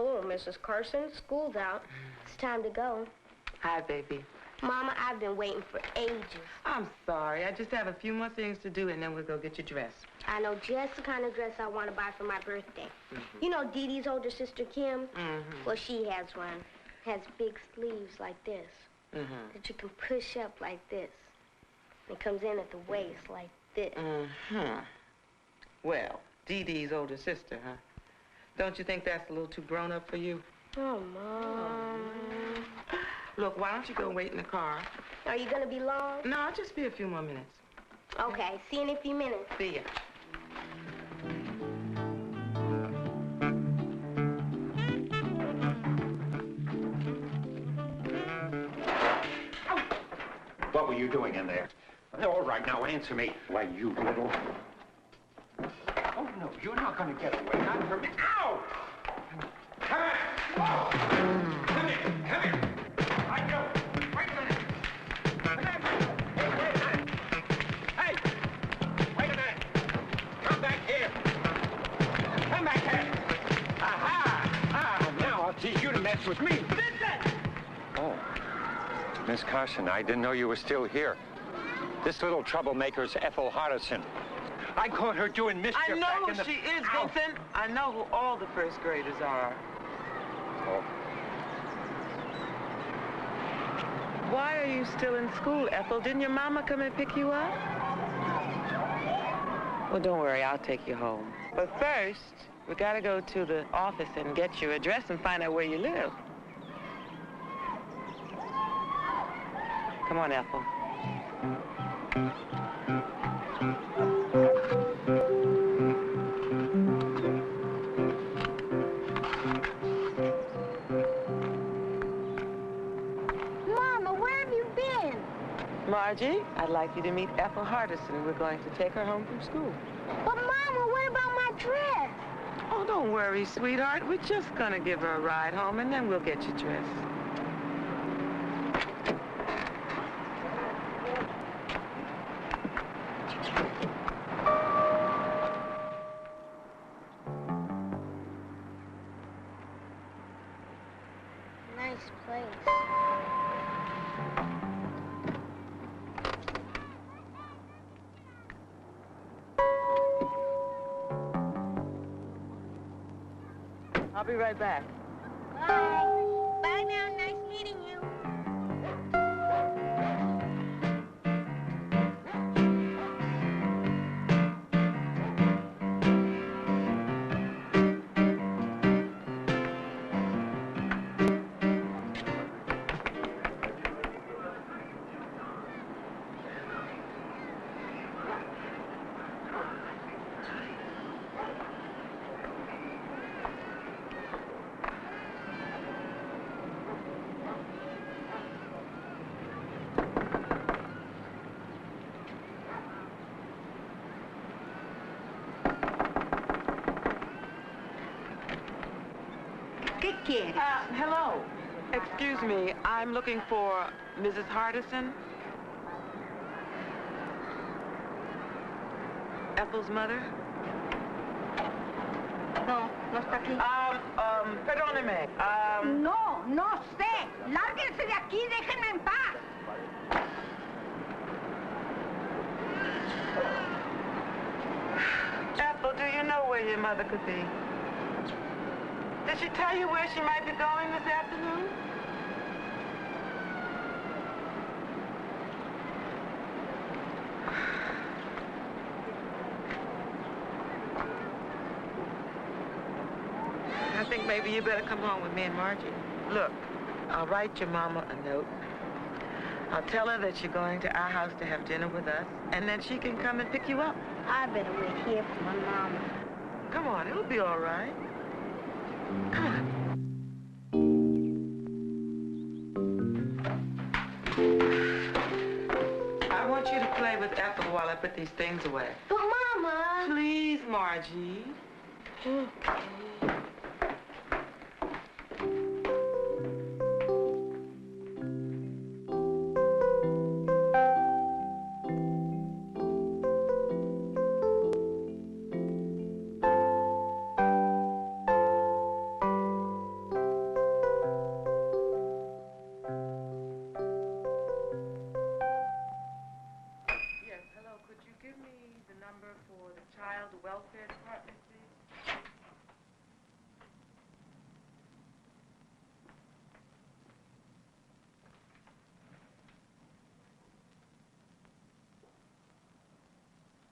Hello, Mrs. Carson. School's out. It's time to go. Hi, baby. Mama, I've been waiting for ages. I'm sorry. I just have a few more things to do, and then we'll go get your dress. I know just the kind of dress I want to buy for my birthday. You know Dee Dee's older sister, Kim? Well, she has one. Has big sleeves like this. That you can push up like this. It comes in at the waist like this. Well, Dee Dee's older sister, huh? Don't you think that's a little too grown up for you? Oh, Mom. Look, why don't you go wait in the car? Are you going to be long? No, I'll just be a few more minutes. Okay, see you in a few minutes. See ya. What were you doing in there? All right, now answer me. Why, you little... Oh, no, you're not going to get away. Not from me. Ow! Come here! Whoa! Come here! Come here! I know. Wait a minute. Come here. Hey, wait a minute. Hey! Wait a minute. Come back here. Come back here. Aha! Ah, now I'll teach you to mess with me. Listen! Oh. Miss Carson, I didn't know you were still here. This little troublemaker's Ethel Hardison. I caught her doing mischief I know back who in the... she is, Vincent. I know who all the first graders are. Oh. Why are you still in school, Ethel? Didn't your mama come and pick you up? Well, don't worry, I'll take you home. But first, we gotta go to the office and get your address and find out where you live. Come on, Ethel. Mama, where have you been? Margie, I'd like you to meet Ethel Hardison. We're going to take her home from school. But, Mama, what about my dress? Oh, don't worry, sweetheart. We're just gonna give her a ride home, and then we'll get you dressed. Nice place. I'll be right back. Bye. Bye now. Nice meeting you. ¿Qué quieres? Hello. Excuse me, I'm looking for Mrs. Hardison. Ethel's mother? No, no está aquí. Perdóneme. No, no sé. Lárguense de aquí, déjenme en paz. Ethel, do you know where your mother could be? Did she tell you where she might be going this afternoon? I think maybe you better come home with me and Margie. Look, I'll write your mama a note. I'll tell her that you're going to our house to have dinner with us, and then she can come and pick you up. I better wait here for my mama. Come on, it'll be all right. Come on. I want you to play with Ethel while I put these things away. But, Mama... Please, Margie. Okay.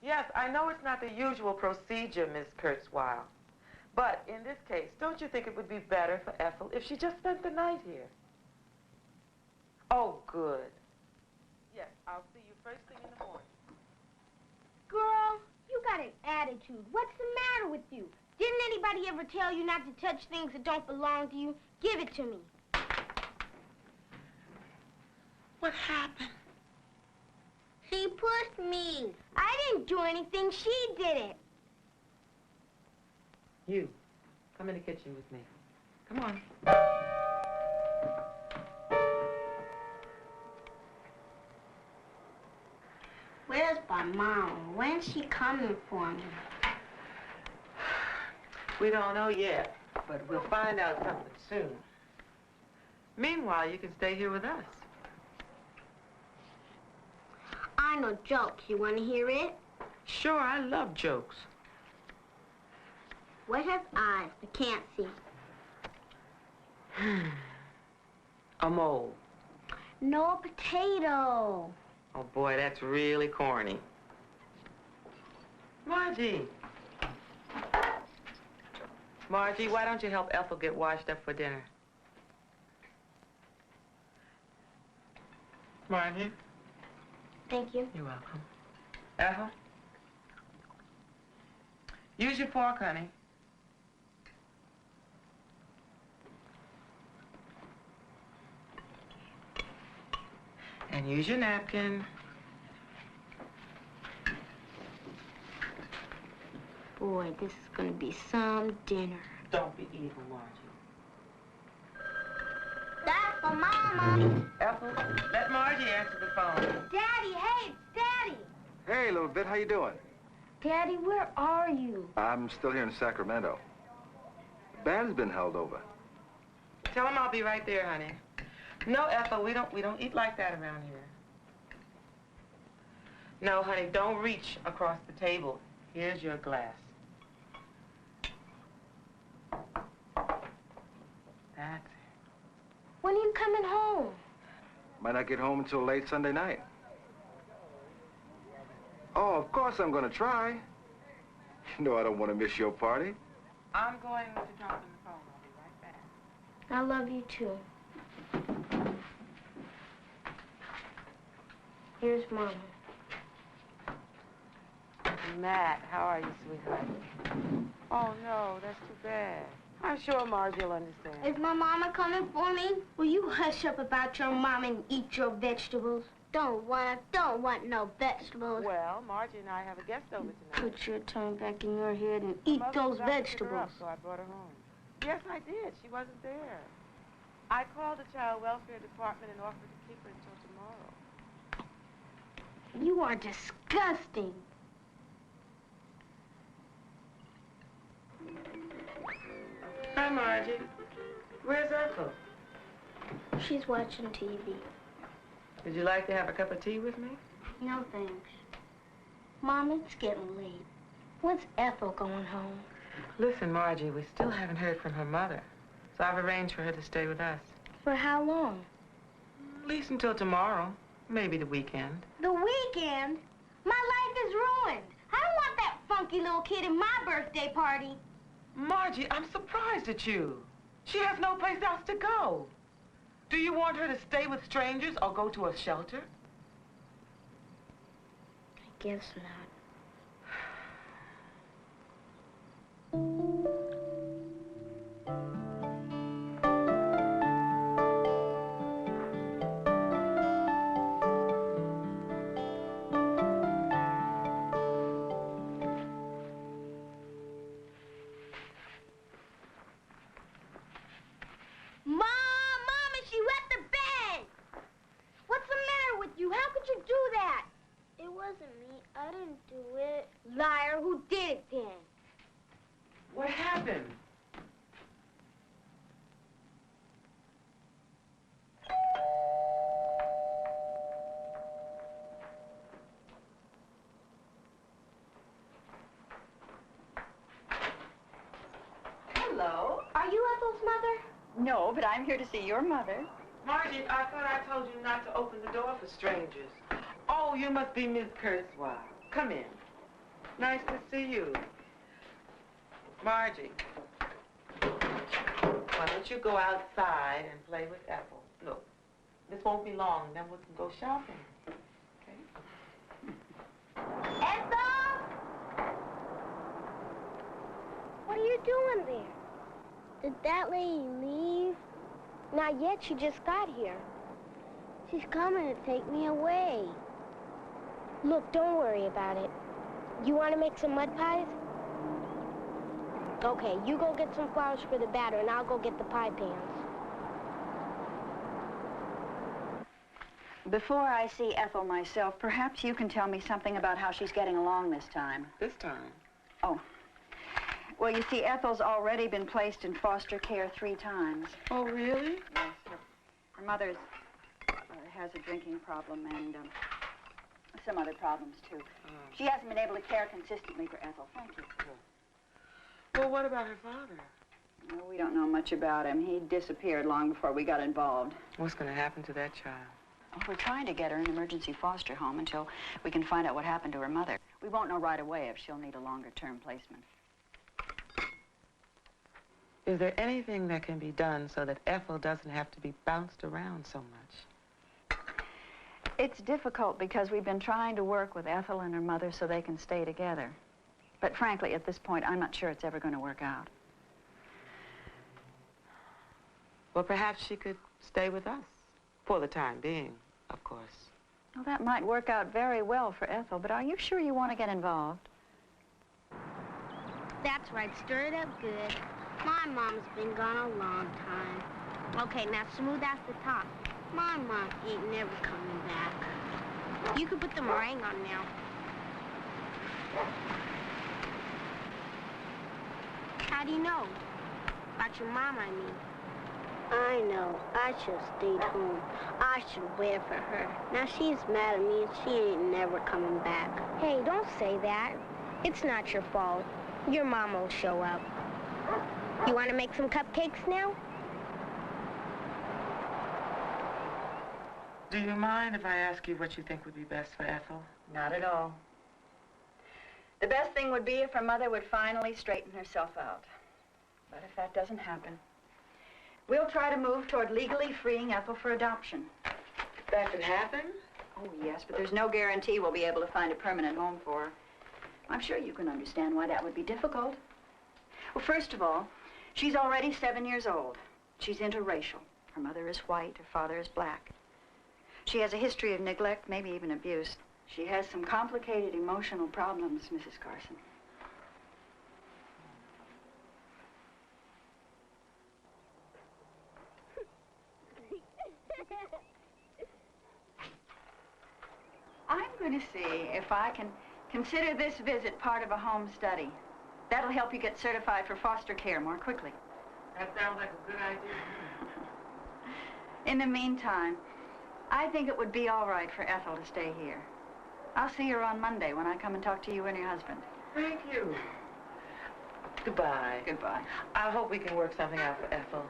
Yes, I know it's not the usual procedure, Miss Kurzweil. But in this case, don't you think it would be better for Ethel if she just spent the night here? Oh, good. Yes, I'll see you first thing in the morning. Girl, you got an attitude. What's the matter with you? Didn't anybody ever tell you not to touch things that don't belong to you? Give it to me. What happened? She pushed me. I didn't do anything. She did it. You, come in the kitchen with me. Come on. Where's my mom? When's she coming for me? We don't know yet, but we'll find out something soon. Meanwhile, you can stay here with us. I know jokes. You want to hear it? Sure, I love jokes. What has eyes but can't see? A mole. No potato. Oh, boy, that's really corny. Margie. Margie, why don't you help Ethel get washed up for dinner? Margie. Thank you. You're welcome. Ethel? Use your fork, honey. And use your napkin. Boy, this is gonna be some dinner. Don't be evil, Margie. That's for Mama. Ethel, let Margie answer the phone. Daddy, hey, it's Daddy. Hey, little bit, how you doing? Daddy, where are you? I'm still here in Sacramento. The band's been held over. Tell him I'll be right there, honey. No, Ethel, we don't eat like that around here. No, honey, don't reach across the table. Here's your glass. That's it. When are you coming home? Might not get home until late Sunday night. Oh, of course I'm gonna try. You know I don't want to miss your party. I'm going to drop in the phone. I'll be right back. I love you too. Here's Mama. Matt, how are you, sweetheart? Oh, no, that's too bad. I'm sure Margie will understand. Is my mama coming for me? Will you hush up about your mama and eat your vegetables? Don't want no vegetables. Well, Margie and I have a guest over tonight. Put your tongue back in your head and eat Mother those forgot to pick her vegetables. up, so I brought her home. Yes, I did. She wasn't there. I called the Child Welfare Department and offered to keep her until tomorrow. You are disgusting. Hi, Margie. Where's Ethel? She's watching TV. Would you like to have a cup of tea with me? No, thanks. Mom, it's getting late. When's Ethel going home? Listen, Margie, we still haven't heard from her mother, so I've arranged for her to stay with us. For how long? At least until tomorrow, maybe the weekend. The weekend? My life is ruined. I don't want that funky little kid in my birthday party. Margie, I'm surprised at you. She has no place else to go. Do you want her to stay with strangers or go to a shelter? I guess not. How could you do that? It wasn't me. I didn't do it. Liar, who did it then? What happened? Hello. Are you Ethel's mother? No, but I'm here to see your mother. Margie, I thought I told you not to open the door for strangers. Oh, you must be Miss Kurzweil. Come in. Nice to see you. Margie, why don't you go outside and play with Ethel? Look, this won't be long, then we can go shopping. Okay? Ethel! What are you doing there? Did that lady leave? Not yet, she just got here. She's coming to take me away. Look, don't worry about it. You want to make some mud pies? Okay, you go get some flowers for the batter, and I'll go get the pie pans. Before I see Ethel myself, perhaps you can tell me something about how she's getting along this time. This time? Oh. Well, you see, Ethel's already been placed in foster care 3 times. Oh, really? Yes, her mother's has a drinking problem and some other problems, too. She hasn't been able to care consistently for Ethel. Thank you. Well, what about her father? Well, we don't know much about him. He disappeared long before we got involved. What's going to happen to that child? Well, we're trying to get her an emergency foster home until we can find out what happened to her mother. We won't know right away if she'll need a longer-term placement. Is there anything that can be done so that Ethel doesn't have to be bounced around so much? It's difficult because we've been trying to work with Ethel and her mother so they can stay together. But frankly, at this point, I'm not sure it's ever going to work out. Well, perhaps she could stay with us. For the time being, of course. Well, that might work out very well for Ethel, but are you sure you want to get involved? That's right, stir it up good. My mom's been gone a long time. Okay, now smooth out the top. My mom ain't never coming back. You can put the meringue on now. How do you know? About your mom, I mean. I know. I should have stayed home. I should wait for her. Now she's mad at me and she ain't never coming back. Hey, don't say that. It's not your fault. Your mom will show up. You want to make some cupcakes now? Do you mind if I ask you what you think would be best for Ethel? Not at all. The best thing would be if her mother would finally straighten herself out. But if that doesn't happen, we'll try to move toward legally freeing Ethel for adoption. That could happen? Oh, yes, but there's no guarantee we'll be able to find a permanent home for her. I'm sure you can understand why that would be difficult. Well, first of all, she's already 7 years old. She's interracial. Her mother is white, her father is black. She has a history of neglect, maybe even abuse. She has some complicated emotional problems, Mrs. Carson. I'm going to see if I can consider this visit part of a home study. That'll help you get certified for foster care more quickly. That sounds like a good idea. In the meantime, I think it would be all right for Ethel to stay here. I'll see her on Monday when I come and talk to you and your husband. Thank you. Goodbye. Goodbye. I hope we can work something out for Ethel.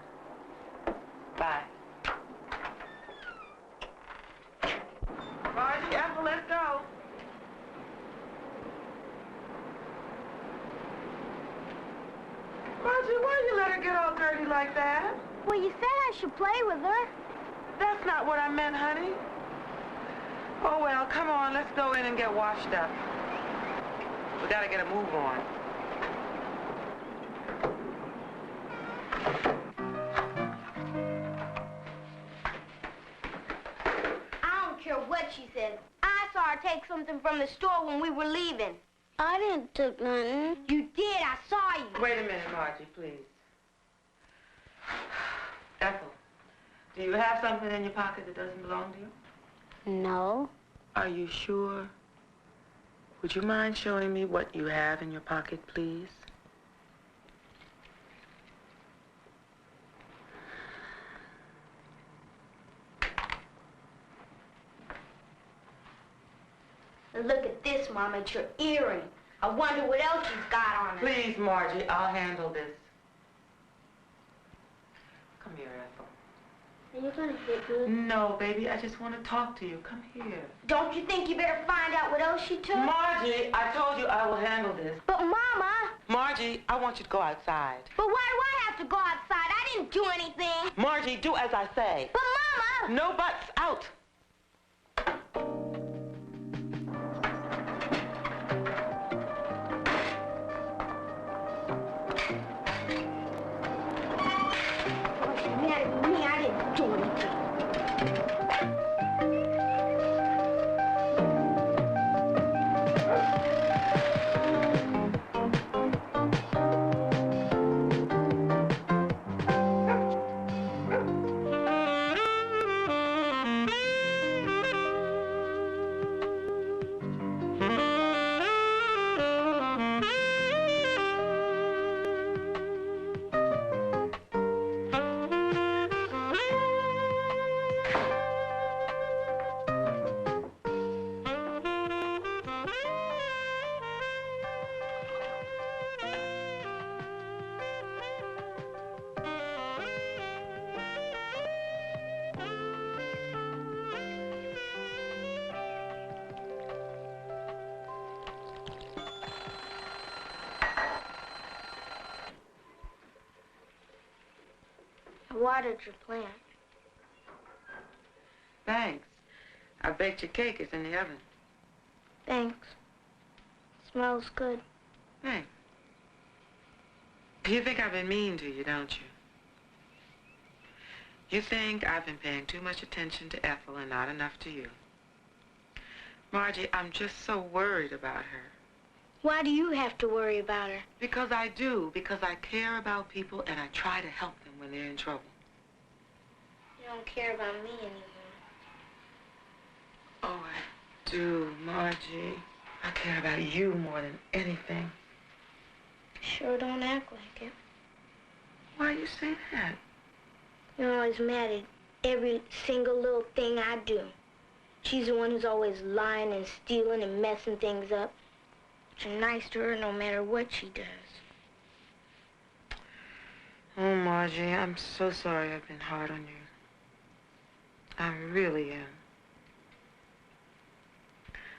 Bye. Margie, Ethel, let's go. Margie, why you let her get all dirty like that? Well, you said I should play with her. That's not what I meant, honey. Oh, well, come on, let's go in and get washed up. We gotta get a move on. I don't care what she says. I saw her take something from the store when we were leaving. I didn't take nothing. You did. I saw you. Wait a minute, Margie, please. Ethel, do you have something in your pocket that doesn't belong to you? No. Are you sure? Would you mind showing me what you have in your pocket, please? Look at this, Mom. It's your earring. I wonder what else you've got on it. Please, Margie, I'll handle this. Come here, Ethel. Are you gonna hit me? No, baby, I just want to talk to you. Come here. Don't you think you better find out what else she took? Margie, I told you I will handle this. But Mama! Margie, I want you to go outside. But why do I have to go outside? I didn't do anything. Margie, do as I say. But Mama! No buts, out. I didn't do anything. I watered your plant. Thanks. I baked your cake. It's in the oven. Thanks. Smells good. Thanks. You think I've been mean to you, don't you? You think I've been paying too much attention to Ethel and not enough to you. Margie, I'm just so worried about her. Why do you have to worry about her? Because I do. Because I care about people and I try to help them when they're in trouble. You don't care about me anymore. Oh, I do, Margie. I care about you more than anything. Sure don't act like it. Why you say that? You're always mad at every single little thing I do. She's the one who's always lying and stealing and messing things up. But you're nice to her no matter what she does. Oh, Margie, I'm so sorry I've been hard on you. I really am.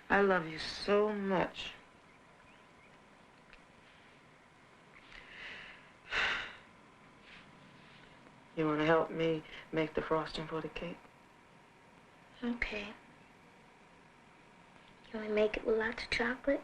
I love you so much. You want to help me make the frosting for the cake? Okay. You want to make it with lots of chocolate?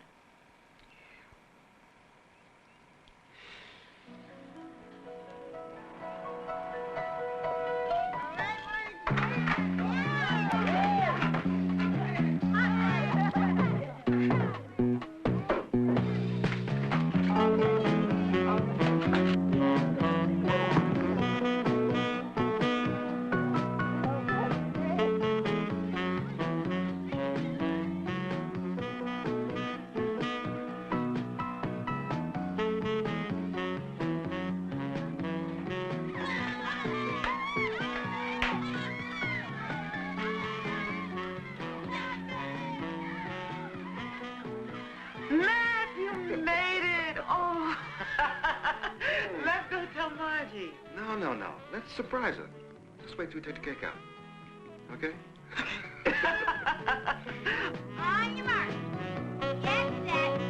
No. Let's surprise her. Just wait till we take the cake out. Okay? On your mark. Get set.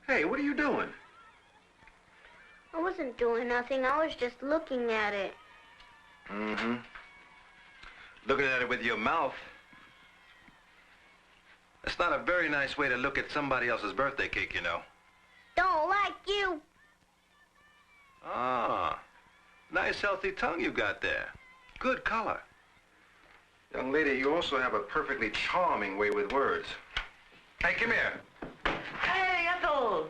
Hey, what are you doing? I wasn't doing nothing. I was just looking at it. Mm-hmm. Looking at it with your mouth. That's not a very nice way to look at somebody else's birthday cake, you know. Don't like you. Ah, nice healthy tongue you got there. Good color. Young lady, you also have a perfectly charming way with words. Hey, come here. Hey, Ethel.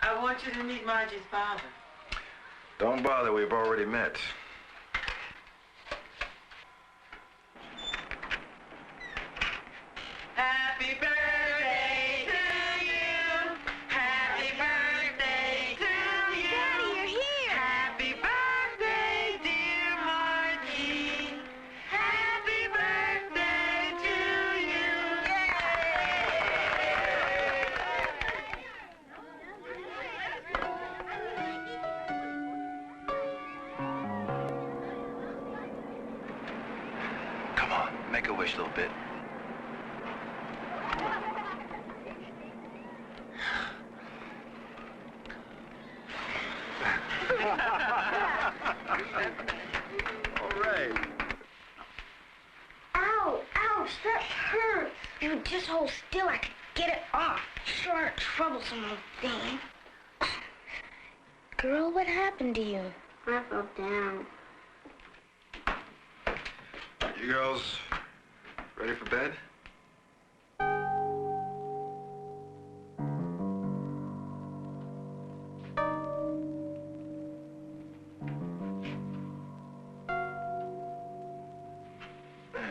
I want you to meet Margie's father. Don't bother, we've already met. Happy birthday to you. Happy birthday to you. Daddy, you're here. Happy birthday, dear Margie. Happy birthday to you. Come on, make a wish a little bit. All right. Ow, ouch, that hurts. If you would just hold still, I could get it off. Sure, a troublesome old thing. Girl, what happened to you? I fell down. You girls ready for bed?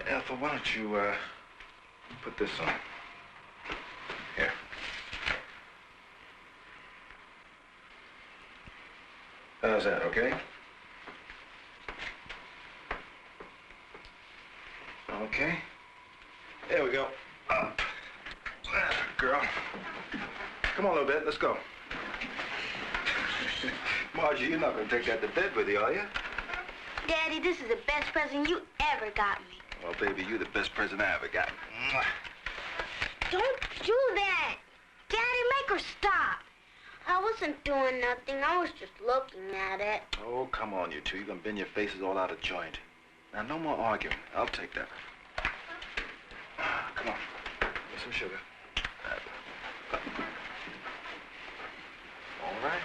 Ethel, why don't you, put this on? Here. How's that, okay? Okay. There we go. Up. Girl. Come on a little bit, let's go. Margie, you're not gonna take that to bed with you, are you? Daddy, this is the best present you ever got me. Well, baby, you're the best present I ever got. Mwah. Don't do that. Daddy, make her stop. I wasn't doing nothing. I was just looking at it. Oh, come on, you two. You're gonna bend your faces all out of joint. Now, no more arguing. I'll take that. Come on. Get some sugar. All right.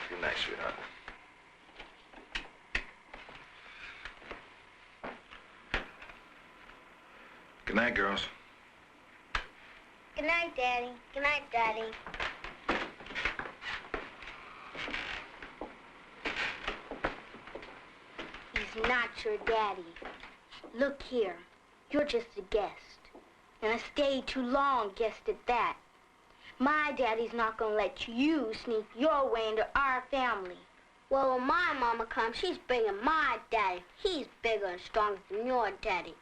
Good night, sweetheart. Good night, girls. Good night, Daddy. Good night, Daddy. He's not your daddy. Look here. You're just a guest. And I stayed too long, guest at that. My daddy's not gonna let you sneak your way into our family. Well, when my mama comes, she's bringing my daddy. He's bigger and stronger than your daddy.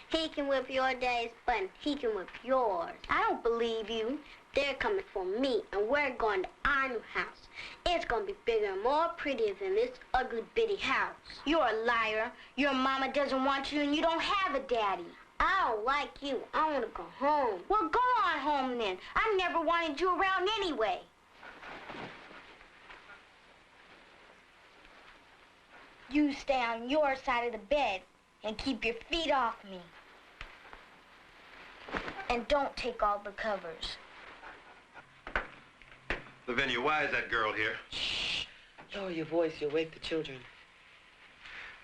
He can whip your daddy's butt, and he can whip yours. I don't believe you. They're coming for me, and we're going to our new house. It's going to be bigger and more prettier than this ugly bitty house. You're a liar. Your mama doesn't want you, and you don't have a daddy. I don't like you. I want to go home. Well, go on home then. I never wanted you around anyway. You stay on your side of the bed and keep your feet off me. And don't take all the covers. Lavinia, why is that girl here? Shh. Lower your voice. You'll wake the children.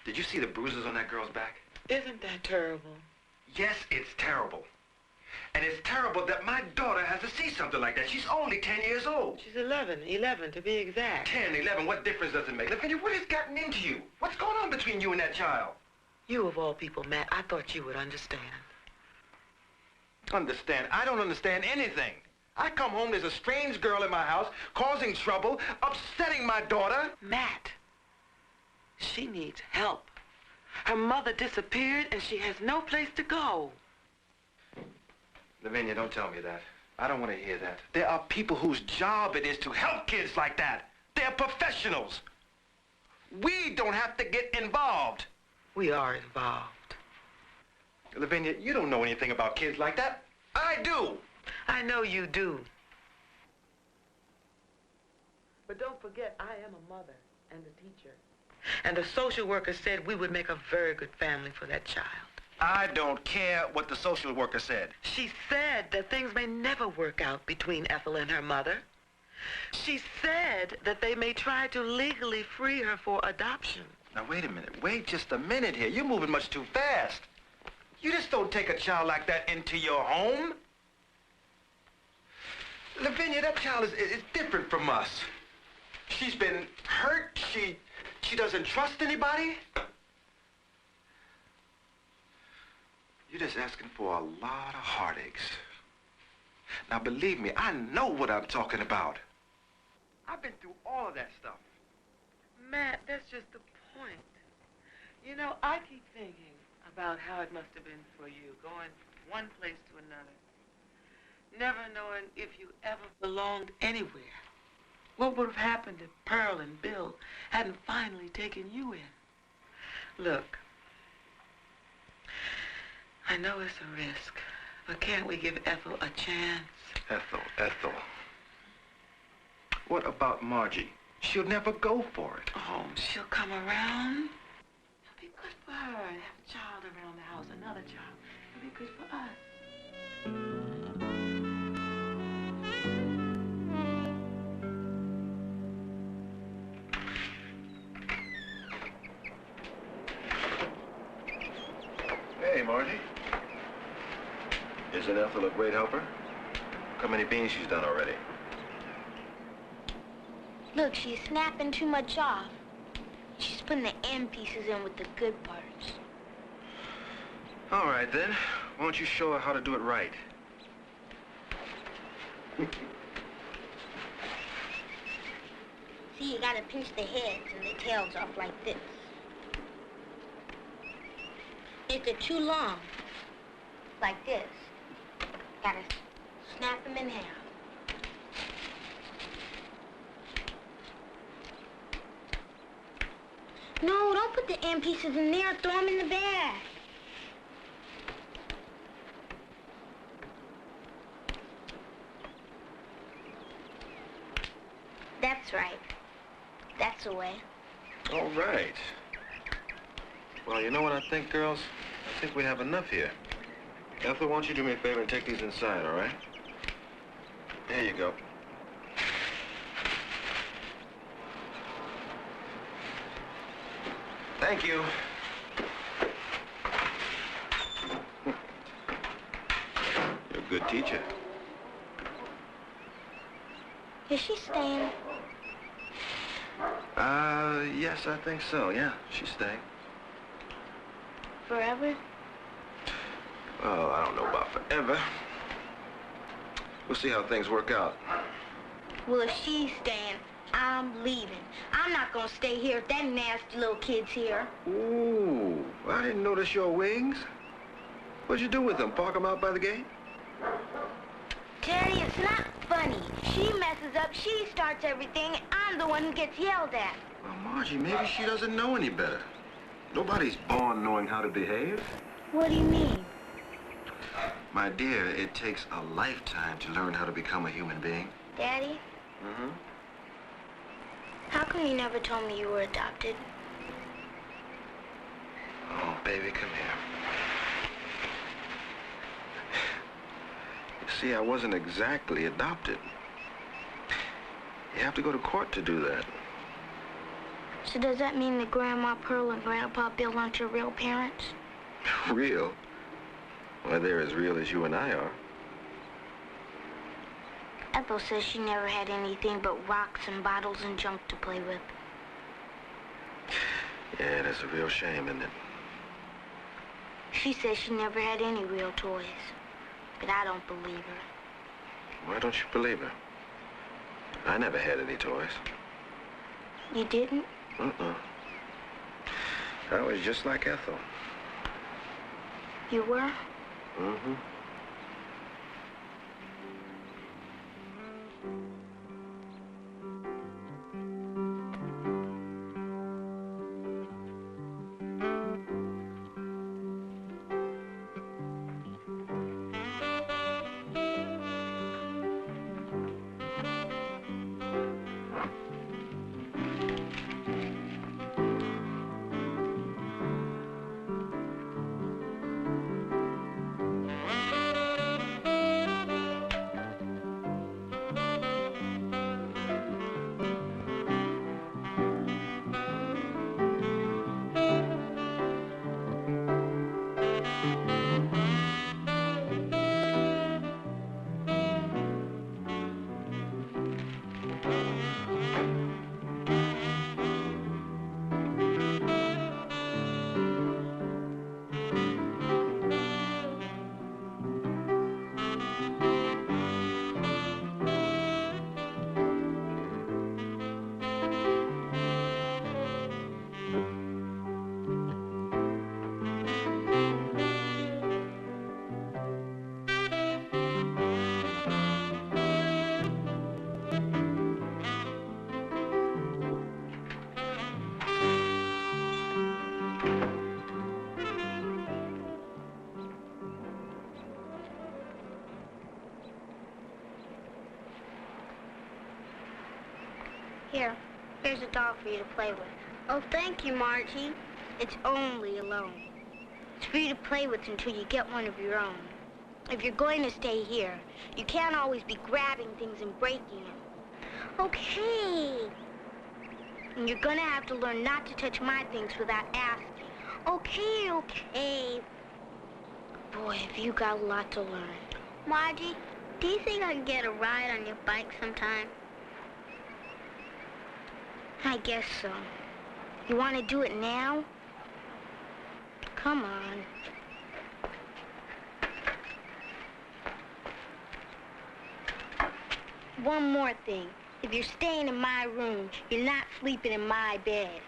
Did you see the bruises on that girl's back? Isn't that terrible? Yes, it's terrible. And it's terrible that my daughter has to see something like that. She's only 10 years old. She's 11 to be exact. 10, 11, what difference does it make? Lavinia, what has gotten into you? What's going on between you and that child? You of all people, Matt, I thought you would understand. Understand? I don't understand anything. I come home, there's a strange girl in my house, causing trouble, upsetting my daughter. Matt, she needs help. Her mother disappeared, and she has no place to go. Lavinia, don't tell me that. I don't want to hear that. There are people whose job it is to help kids like that. They're professionals. We don't have to get involved. We are involved. Lavinia, you don't know anything about kids like that. I do. I know you do. But don't forget, I am a mother and a teacher. And the social worker said we would make a very good family for that child. I don't care what the social worker said. She said that things may never work out between Ethel and her mother. She said that they may try to legally free her for adoption. Now, wait a minute. Wait just a minute here. You're moving much too fast. You just don't take a child like that into your home. Lavinia, that child is different from us. She's been hurt. She doesn't trust anybody. You're just asking for a lot of heartaches. Now, believe me, I know what I'm talking about. I've been through all of that stuff. Matt, that's just the point. You know, I keep thinking about how it must have been for you, going from one place to another, never knowing if you ever belonged anywhere. What would have happened if Pearl and Bill hadn't finally taken you in? Look, I know it's a risk, but can't we give Ethel a chance? Ethel. What about Margie? She'll never go for it. Oh, she'll come around. It'll be good for her to have a child around the house, another child. It'll be good for us. Hey, Margie. Isn't Ethel a great helper? Look how many beans she's done already. Look, she's snapping too much off. She's putting the end pieces in with the good parts. All right, then. Why don't you show her how to do it right? See, you gotta pinch the heads and the tails off like this. If they're too long, like this, gotta snap them in half. No, don't put the end pieces in there. Throw them in the bag. That's right. That's the way. All right. Well, you know what I think, girls? I think we have enough here. Ethel, why don't you do me a favor and take these inside, all right? There you go. Thank you. You're a good teacher. Is she staying? Yes, I think so. Yeah, she's staying. Forever? Well, I don't know about forever. We'll see how things work out. Well, if she's staying, I'm leaving. I'm not gonna stay here if that nasty little kid's here. Ooh, I didn't notice your wings. What'd you do with them? Park them out by the gate? Daddy, it's not funny. She messes up, she starts everything, and I'm the one who gets yelled at. Well, Margie, maybe she doesn't know any better. Nobody's born knowing how to behave. What do you mean? My dear, it takes a lifetime to learn how to become a human being. Daddy? Mm-hmm. How come you never told me you were adopted? Oh, baby, come here. You see, I wasn't exactly adopted. You have to go to court to do that. So does that mean that Grandma Pearl and Grandpa Bill aren't your real parents? Real? Well, they're as real as you and I are. Ethel says she never had anything but rocks and bottles and junk to play with. Yeah, that's a real shame, isn't it? She says she never had any real toys. But I don't believe her. Why don't you believe her? I never had any toys. You didn't? I was just like Ethel. You were? Mm-hmm. Here's a doll for you to play with. Oh, thank you, Margie. It's only a loan. It's for you to play with until you get one of your own. If you're going to stay here, you can't always be grabbing things and breaking them. Okay. And you're gonna have to learn not to touch my things without asking. Okay. Boy, have you got a lot to learn. Margie, do you think I can get a ride on your bike sometime? I guess so. You want to do it now? Come on. One more thing. If you're staying in my room, you're not sleeping in my bed.